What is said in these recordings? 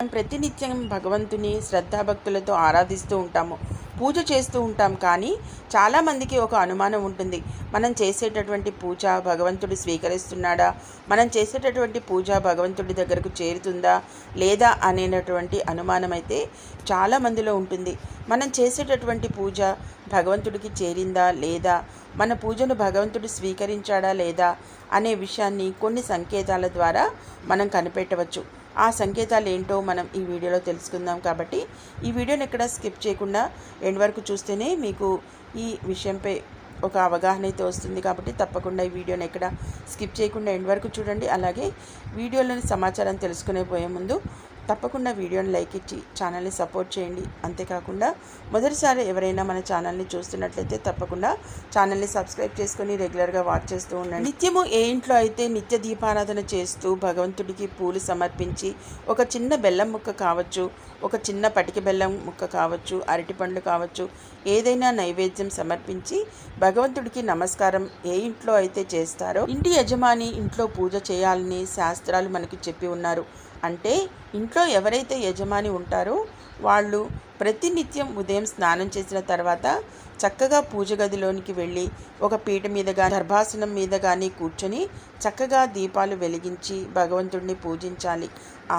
మనం ప్రతినిత్యం భగవంతుని శ్రద్ధాభక్తులతో ఆరాధిస్తూ ఉంటాము, పూజ చేస్తూ ఉంటాం. కానీ చాలామందికి ఒక అనుమానం ఉంటుంది, మనం చేసేటటువంటి పూజ భగవంతుడు స్వీకరిస్తున్నాడా, మనం చేసేటటువంటి పూజ భగవంతుడి దగ్గరకు చేరుతుందా లేదా అనేటటువంటి అనుమానం అయితే చాలామందిలో ఉంటుంది. మనం చేసేటటువంటి పూజ భగవంతుడికి చేరిందా లేదా, మన పూజను భగవంతుడు స్వీకరించాడా లేదా అనే విషయాన్ని కొన్ని సంకేతాల ద్వారా మనం కనిపెట్టవచ్చు. ఆ సంకేతాలు ఏంటో మనం ఈ వీడియోలో తెలుసుకుందాం. కాబట్టి ఈ వీడియోని ఎక్కడ స్కిప్ చేయకుండా ఎండ్ వరకు చూస్తేనే మీకు ఈ విషయంపై ఒక అవగాహన అయితే వస్తుంది. కాబట్టి తప్పకుండా ఈ వీడియోని ఎక్కడ స్కిప్ చేయకుండా ఎండ్ వరకు చూడండి. అలాగే వీడియోలోని సమాచారం తెలుసుకునే పోయే ముందు తప్పకుండా వీడియోని లైక్ ఇచ్చి ఛానల్ని సపోర్ట్ చేయండి. అంతేకాకుండా మొదటిసారి ఎవరైనా మన ఛానల్ని చూస్తున్నట్లయితే తప్పకుండా ఛానల్ని సబ్స్క్రైబ్ చేసుకొని రెగ్యులర్గా వాచ్ చేస్తూ ఉండండి. నిత్యము ఏ ఇంట్లో అయితే నిత్య దీపారాధన చేస్తూ భగవంతుడికి పూలు సమర్పించి ఒక చిన్న బెల్లం ముక్క కావచ్చు, ఒక చిన్న పటిక బెల్లం ముక్క కావచ్చు, అరటిపండ్లు కావచ్చు, ఏదైనా నైవేద్యం సమర్పించి భగవంతుడికి నమస్కారం ఏ ఇంట్లో అయితే చేస్తారో, ఇంటి యజమాని ఇంట్లో పూజ చేయాలని శాస్త్రాలు మనకు చెప్పి ఉన్నారు. అంటే ఇంట్లో ఎవరైతే యజమాని ఉంటారో వాళ్ళు ప్రతినిత్యం ఉదయం స్నానం చేసిన తర్వాత చక్కగా పూజ గదిలోనికి వెళ్ళి ఒక పీట మీద కానీ గర్భాసనం మీద కానీ కూర్చొని చక్కగా దీపాలు వెలిగించి భగవంతుడిని పూజించాలి,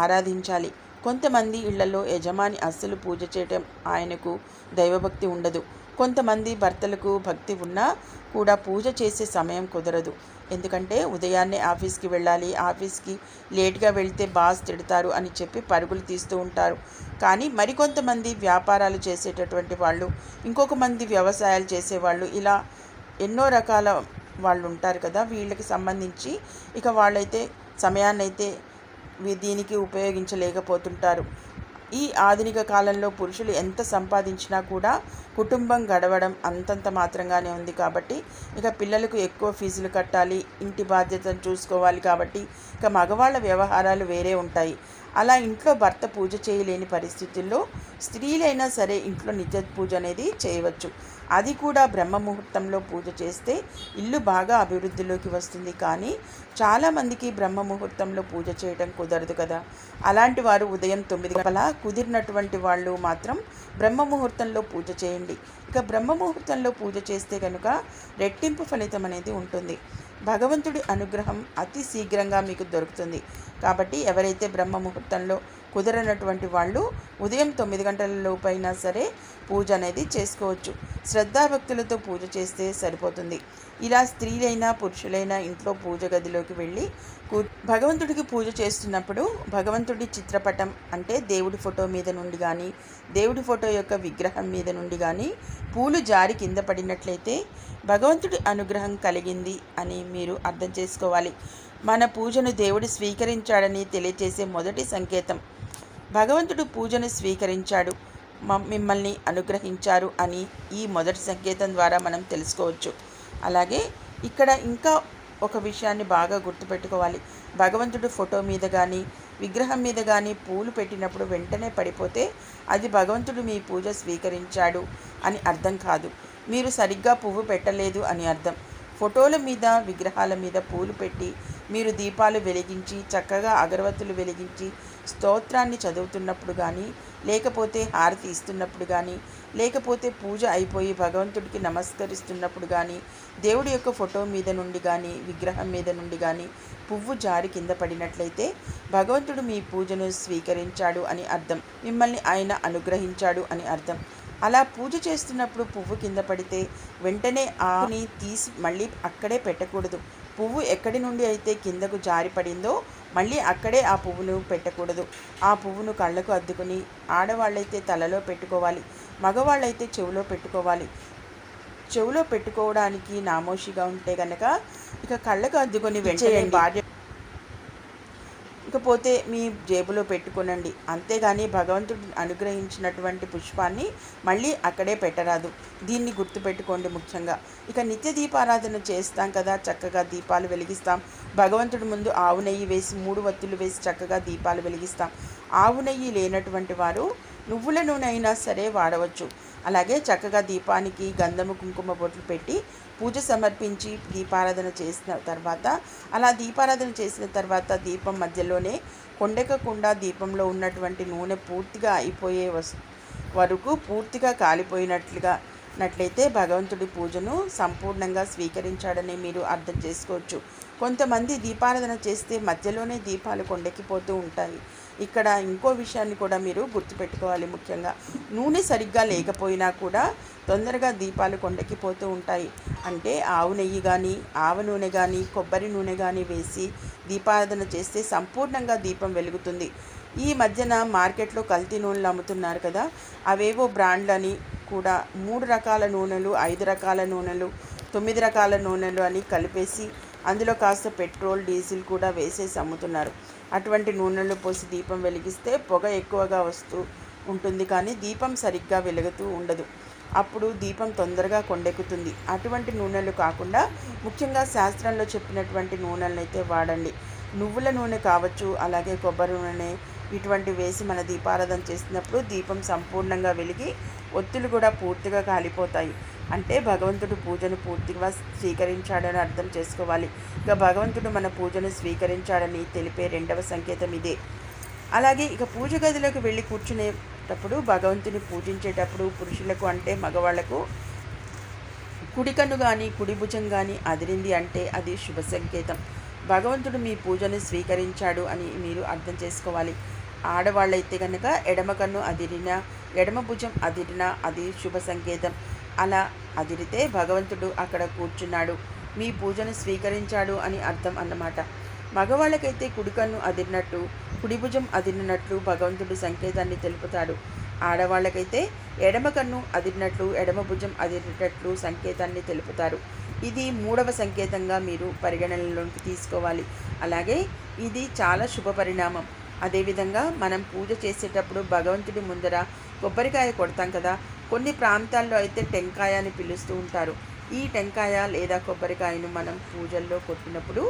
ఆరాధించాలి. కొంతమంది ఇళ్లలో యజమాని అస్సలు పూజ చేయటం ఆయనకు దైవభక్తి ఉండదు. కొంతమంది భర్తలకు భక్తి ఉన్నా కూడా పూజ చేసే సమయం కుదరదు. ఎందుకంటే ఉదయాన్నే ఆఫీస్కి వెళ్ళాలి, ఆఫీస్కి లేట్గా వెళ్తే బాస్ తిడతారు అని చెప్పి పరుగులు తీస్తూ ఉంటారు. కానీ మరికొంతమంది వ్యాపారాలు చేసేటటువంటి వాళ్ళు, ఇంకొక మంది వ్యవసాయాలు చేసేవాళ్ళు, ఇలా ఎన్నో రకాల వాళ్ళు ఉంటారు కదా. వీళ్ళకి సంబంధించి ఇక వాళ్ళైతే సమయాన్నైతే దీనికి ఉపయోగించలేకపోతుంటారు. ఈ ఆధునిక కాలంలో పురుషులు ఎంత సంపాదించినా కూడా కుటుంబం గడవడం అంతంత మాత్రంగానే ఉంది. కాబట్టి ఇక పిల్లలకు ఎక్కువ ఫీజులు కట్టాలి, ఇంటి బాధ్యతను చూసుకోవాలి. కాబట్టి ఇక మగవాళ్ళ వ్యవహారాలు వేరే ఉంటాయి. అలా ఇంట్లో భర్త పూజ చేయలేని పరిస్థితుల్లో స్త్రీలైనా సరే ఇంట్లో నిత్య పూజ అనేది చేయవచ్చు. అది కూడా బ్రహ్మ ముహూర్తంలో పూజ చేస్తే ఇల్లు బాగా అభివృద్ధిలోకి వస్తుంది. కానీ చాలామందికి బ్రహ్మ ముహూర్తంలో పూజ చేయడం కుదరదు కదా. అలాంటి వారు ఉదయం 9 గంటల కుదిరినటువంటి వాళ్ళు మాత్రం బ్రహ్మ ముహూర్తంలో పూజ చేయండి. ఇక బ్రహ్మ ముహూర్తంలో పూజ చేస్తే కనుక రెట్టింపు ఫలితం అనేది ఉంటుంది. భగవంతుడి అనుగ్రహం అతి శీఘ్రంగా మీకు దొరుకుతుంది. కాబట్టి ఎవరైతే బ్రహ్మ ముహూర్తంలో కుదరనటువంటి వాళ్ళు ఉదయం 9 గంటల లోపైనా సరే పూజ అనేది చేసుకోవచ్చు. శ్రద్ధాభక్తులతో పూజ చేస్తే సరిపోతుంది. ఇలా స్త్రీలైనా పురుషులైనా ఇంట్లో పూజ గదిలోకి వెళ్ళి భగవంతుడికి పూజ చేస్తున్నప్పుడు భగవంతుడి చిత్రపటం అంటే దేవుడి ఫోటో మీద నుండి కానీ, దేవుడి ఫోటో యొక్క విగ్రహం మీద నుండి కానీ పూలు జారి కింద పడినట్లయితే భగవంతుడి అనుగ్రహం కలిగింది అని మీరు అర్థం చేసుకోవాలి. మన పూజను దేవుడు స్వీకరించాడని తెలియజేసే మొదటి సంకేతం భగవంతుడు పూజను స్వీకరించాడు, మిమ్మల్ని అనుగ్రహించారు అని ఈ మొదటి సంకేతం ద్వారా మనం తెలుసుకోవచ్చు. అలాగే ఇక్కడ ఇంకా ఒక విషయాన్ని బాగా గుర్తుపెట్టుకోవాలి. భగవంతుడు ఫోటో మీద కానీ విగ్రహం మీద కానీ పూలు పెట్టినప్పుడు వెంటనే పడిపోతే అది భగవంతుడు మీ పూజ స్వీకరించాడు అని అర్థం కాదు, మీరు సరిగ్గా పువ్వు పెట్టలేదు అని అర్థం. ఫోటోల మీద విగ్రహాల మీద పూలు పెట్టి మీరు దీపాలు వెలిగించి చక్కగా అగరవత్తులు వెలిగించి స్తోత్రాన్ని చదువుతున్నప్పుడు కానీ, లేకపోతే హారతి ఇస్తున్నప్పుడు కానీ, లేకపోతే పూజ అయిపోయి భగవంతుడికి నమస్కరిస్తున్నప్పుడు కానీ దేవుడి యొక్క ఫోటో మీద నుండి కానీ విగ్రహం మీద నుండి కానీ పువ్వు జారి కింద పడినట్లయితే భగవంతుడు మీ పూజను స్వీకరించాడు అని అర్థం, మిమ్మల్ని ఆయన అనుగ్రహించాడు అని అర్థం. అలా పూజ చేస్తున్నప్పుడు పువ్వు కింద పడితే వెంటనే ఆని తీసి మళ్ళీ అక్కడే పెట్టకూడదు. పువ్వు ఎక్కడి నుండి అయితే కిందకు జారి పడిందో మళ్ళీ అక్కడే ఆ పువ్వును పెట్టకూడదు. ఆ పువ్వును కళ్ళకు అద్దుకుని ఆడవాళ్ళైతే తలలో పెట్టుకోవాలి, మగవాళ్ళైతే చెవిలో పెట్టుకోవాలి. చెవిలో పెట్టుకోవడానికి నామోషిగా ఉంటే కనుక ఇక కళ్ళకు అద్దుకొని వెంటనే భార్య ఇకపోతే మీ జేబులో పెట్టుకునండి. అంతేగాని భగవంతుడు అనుగ్రహించినటువంటి పుష్పాన్ని మళ్ళీ అక్కడే పెట్టరాదు. దీన్ని గుర్తుపెట్టుకోండి ముఖ్యంగా. ఇక నిత్య దీపారాధన చేస్తాం కదా, చక్కగా దీపాలు వెలిగిస్తాం. భగవంతుడి ముందు ఆవు నెయ్యి వేసి 3 వత్తులు వేసి చక్కగా దీపాలు వెలిగిస్తాం. ఆవు నెయ్యి లేనటువంటి వారు నువ్వుల నూనె అయినా సరే వాడవచ్చు. అలాగే చక్కగా దీపానికి గంధము కుంకుమ బొట్లు పెట్టి పూజ సమర్పించి దీపారాధన చేసిన తర్వాత, అలా దీపారాధన చేసిన తర్వాత దీపం మధ్యలోనే కొండెక్కకుండా దీపంలో ఉన్నటువంటి నూనె పూర్తిగా అయిపోయే వరకు పూర్తిగా కాలిపోయినట్లయితే భగవంతుడి పూజను సంపూర్ణంగా స్వీకరించాడని మీరు అర్థం చేసుకోవచ్చు. కొంతమంది దీపారాధన చేస్తే మధ్యలోనే దీపాలు కొండెక్కిపోతూ ఉంటాయి. ఇక్కడ ఇంకో విషయాన్ని కూడా మీరు గుర్తుపెట్టుకోవాలి. ముఖ్యంగా నూనె సరిగ్గా లేకపోయినా కూడా తొందరగా దీపాలు కొండెక్కిపోతూ ఉంటాయి. అంటే ఆవు నెయ్యి కానీ, ఆవ నూనె కానీ, కొబ్బరి నూనె కానీ వేసి దీపారాధన చేస్తే సంపూర్ణంగా దీపం వెలుగుతుంది. ఈ మధ్యన మార్కెట్లో కల్తీ నూనెలు అమ్ముతున్నారు కదా, అవేవో బ్రాండ్లని కూడా 3 రకాల నూనెలు, 5 రకాల నూనెలు, 9 రకాల నూనెలు అని కలిపేసి అందులో కాస్త పెట్రోల్, డీజిల్ కూడా వేసేసి అమ్ముతున్నారు. అటువంటి నూనెలు పోసి దీపం వెలిగిస్తే పొగ ఎక్కువగా వస్తూ ఉంటుంది, కానీ దీపం సరిగ్గా వెలుగుతూ ఉండదు. అప్పుడు దీపం తొందరగా కొండెక్కుతుంది. అటువంటి నూనెలు కాకుండా ముఖ్యంగా శాస్త్రంలో చెప్పినటువంటి నూనెలను అయితే వాడండి. నువ్వుల నూనె కావచ్చు, అలాగే కొబ్బరి నూనె, ఇటువంటి వేసి మన దీపారాధన చేసినప్పుడు దీపం సంపూర్ణంగా వెలిగి ఒత్తులు కూడా పూర్తిగా కాలిపోతాయి. అంటే భగవంతుడు పూజను పూర్తిగా స్వీకరించాడని అర్థం చేసుకోవాలి. ఇక భగవంతుడు మన పూజను స్వీకరించాడని తెలిపే రెండవ సంకేతం ఇదే. అలాగే ఇక పూజ గదిలోకి వెళ్ళి కూర్చునేటప్పుడు, భగవంతుని పూజించేటప్పుడు పురుషులకు అంటే మగవాళ్లకు కుడి కన్ను కానీ కుడి భుజం కానీ అదిరింది అంటే అది శుభ సంకేతం. భగవంతుడు మీ పూజను స్వీకరించాడు అని మీరు అర్థం చేసుకోవాలి. ఆడవాళ్ళైతే కనుక ఎడమ కన్ను అదిరినా, ఎడమ భుజం అదిరినా అది శుభ సంకేతం. అలా అదిరితే భగవంతుడు అక్కడ కూర్చున్నాడు, మీ పూజను స్వీకరించాడు అని అర్థం అన్నమాట. మగవాళ్ళకైతే కుడి కన్ను అదిరినట్టు, కుడి భుజం అదిరినట్లు భగవంతుడు సంకేతాన్ని తెలుపుతాడు. ఆడవాళ్ళకైతే ఎడమ కన్ను అదిరినట్లు, ఎడమ భుజం అదిరినట్లు సంకేతాన్ని తెలుపుతారు. ఇది 3వ సంకేతంగా మీరు పరిగణనలోకి తీసుకోవాలి. అలాగే ఇది చాలా శుభ పరిణామం. అదేవిధంగా మనం పూజ చేసేటప్పుడు భగవంతుడి ముందర కొబ్బరికాయ కొడతాం కదా, కొన్ని ప్రాంతాల్లో అయితే టెంకాయ అని పిలుస్తూ ఉంటారు. ఈ టెంకాయ లేదా కొబ్బరికాయను మనం పూజల్లో కొట్టినప్పుడు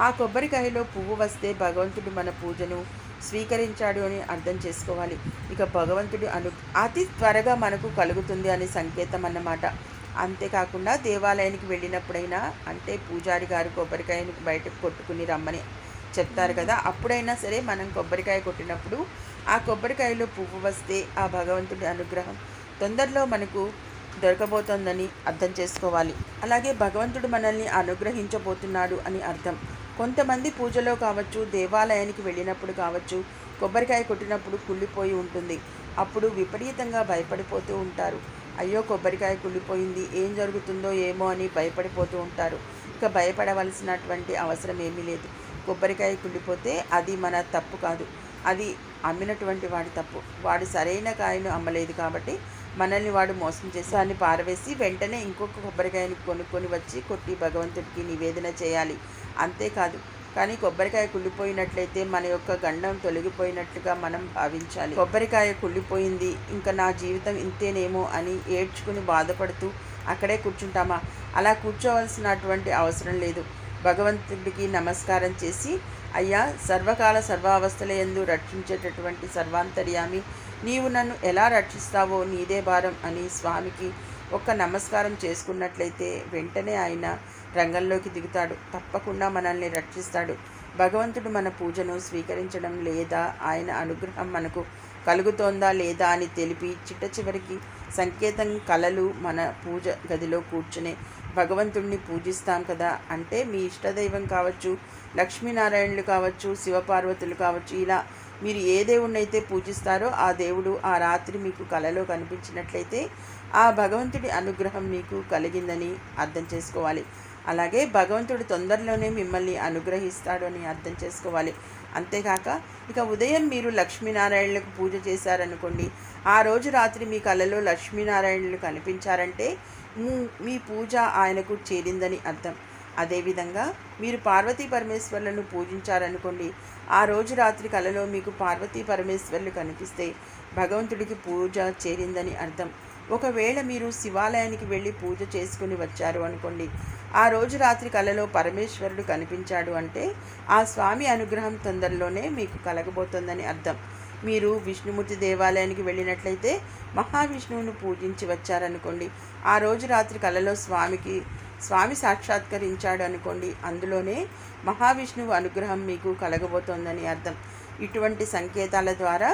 ఆ కొబ్బరికాయలో పువ్వు వస్తే భగవంతుడు మన పూజను స్వీకరించాడు అని అర్థం చేసుకోవాలి. ఇక భగవంతుడి అతి త్వరగా మనకు కలుగుతుంది అని సంకేతం అన్నమాట. అంతేకాకుండా దేవాలయానికి వెళ్ళినప్పుడైనా, అంటే పూజారి గారు కొబ్బరికాయను బయటకు కొట్టుకుని రమ్మని చెప్తారు కదా, అప్పుడైనా సరే మనం కొబ్బరికాయ కొట్టినప్పుడు ఆ కొబ్బరికాయలో పువ్వు వస్తే ఆ భగవంతుడి అనుగ్రహం తొందరలో మనకు దొరకబోతోందని అర్థం చేసుకోవాలి. అలాగే భగవంతుడు మనల్ని అనుగ్రహించబోతున్నాడు అని అర్థం. కొంతమంది పూజలో కావచ్చు, దేవాలయానికి వెళ్ళినప్పుడు కావచ్చు, కొబ్బరికాయ కొట్టినప్పుడు కుళ్ళిపోయి ఉంటుంది. అప్పుడు విపరీతంగా భయపడిపోతూ ఉంటారు. అయ్యో కొబ్బరికాయ కుళ్ళిపోయింది, ఏం జరుగుతుందో ఏమో అని భయపడిపోతూ ఉంటారు. ఇక భయపడవలసినటువంటి అవసరం ఏమీ లేదు. కొబ్బరికాయ కుళ్ళిపోతే అది మన తప్పు కాదు, అది అమ్మినటువంటి వాడి తప్పు. వాడు సరైన కాయను అమ్మలేదు కాబట్టి మనల్ని వాడు మోసం చేసి దాన్ని పారవేసి వెంటనే ఇంకొక కొబ్బరికాయని కొనుక్కొని వచ్చి కొట్టి భగవంతుడికి నివేదన చేయాలి. అంతేకాదు, కానీ కొబ్బరికాయ కుళ్ళిపోయినట్లయితే మన యొక్క గండం తొలగిపోయినట్లుగా మనం భావించాలి. కొబ్బరికాయ కుళ్ళిపోయింది, ఇంకా నా జీవితం ఇంతేనేమో అని ఏడ్చుకుని బాధపడుతూ అక్కడే కూర్చుంటామా? అలా కూర్చోవలసినటువంటి అవసరం లేదు. భగవంతుడికి నమస్కారం చేసి, అయ్యా సర్వకాల సర్వావస్థల యందు రక్షించేటటువంటి సర్వాంతర్యామి, నీవు నన్ను ఎలా రక్షిస్తావో నీదే భారం అని స్వామికి ఒక్క నమస్కారం చేసుకున్నట్లయితే వెంటనే ఆయన రంగంలోకి దిగుతాడు. తప్పకుండా మనల్ని రక్షిస్తాడు. భగవంతుడు మన పూజను స్వీకరించడం లేదా ఆయన అనుగ్రహం మనకు కలుగుతోందా లేదా అని తెలిపి చిట్ట చివరికి సంకేతం కలలు మన పూజ గదిలో కూర్చునే భగవంతుడిని పూజిస్తాం కదా. అంటే మీ ఇష్టదైవం కావచ్చు, లక్ష్మీనారాయణులు కావచ్చు, శివపార్వతులు కావచ్చు, ఇలా మీరు ఏ దేవుణ్ణైతే పూజిస్తారో ఆ దేవుడు ఆ రాత్రి మీకు కలలో కనిపించినట్లయితే ఆ భగవంతుడి అనుగ్రహం మీకు కలిగిందని అర్థం చేసుకోవాలి. అలాగే భగవంతుడు తొందరలోనే మిమ్మల్ని అనుగ్రహిస్తాడు అని అర్థం చేసుకోవాలి. అంతేకాక ఇక ఉదయం మీరు లక్ష్మీనారాయణులకు పూజ చేశారనుకోండి, ఆ రోజు రాత్రి మీ కలలో లక్ష్మీనారాయణులు కనిపించారంటే మీ పూజ ఆయనకు చేరిందని అర్థం. అదేవిధంగా మీరు పార్వతీ పరమేశ్వర్లను పూజించారనుకోండి, ఆ రోజు రాత్రి కలలో మీకు పార్వతీ పరమేశ్వర్లు కనిపిస్తే భగవంతుడికి పూజ చేరిందని అర్థం. ఒకవేళ మీరు శివాలయానికి వెళ్ళి పూజ చేసుకుని వచ్చారు అనుకోండి, ఆ రోజు రాత్రి కలలో పరమేశ్వరుడు కనిపించాడు అంటే ఆ స్వామి అనుగ్రహం తొందరలోనే మీకు కలగబోతోందని అర్థం. మీరు విష్ణుమూర్తి దేవాలయానికి వెళ్ళినట్లయితే మహావిష్ణువును పూజించి వచ్చారనుకోండి, ఆ రోజు రాత్రి కలలో స్వామి సాక్షాత్కరించాడు అనుకోండి, అందులోనే మహావిష్ణువు అనుగ్రహం మీకు కలగబోతోందని అర్థం. ఇటువంటి సంకేతాల ద్వారా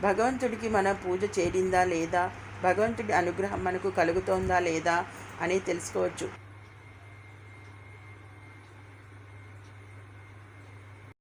భగవంతుడికి మన పూజ చేరిందా లేదా, భగవంతుడి అనుగ్రహం మనకు కలుగుతోందా లేదా అని తెలుసుకోవచ్చు.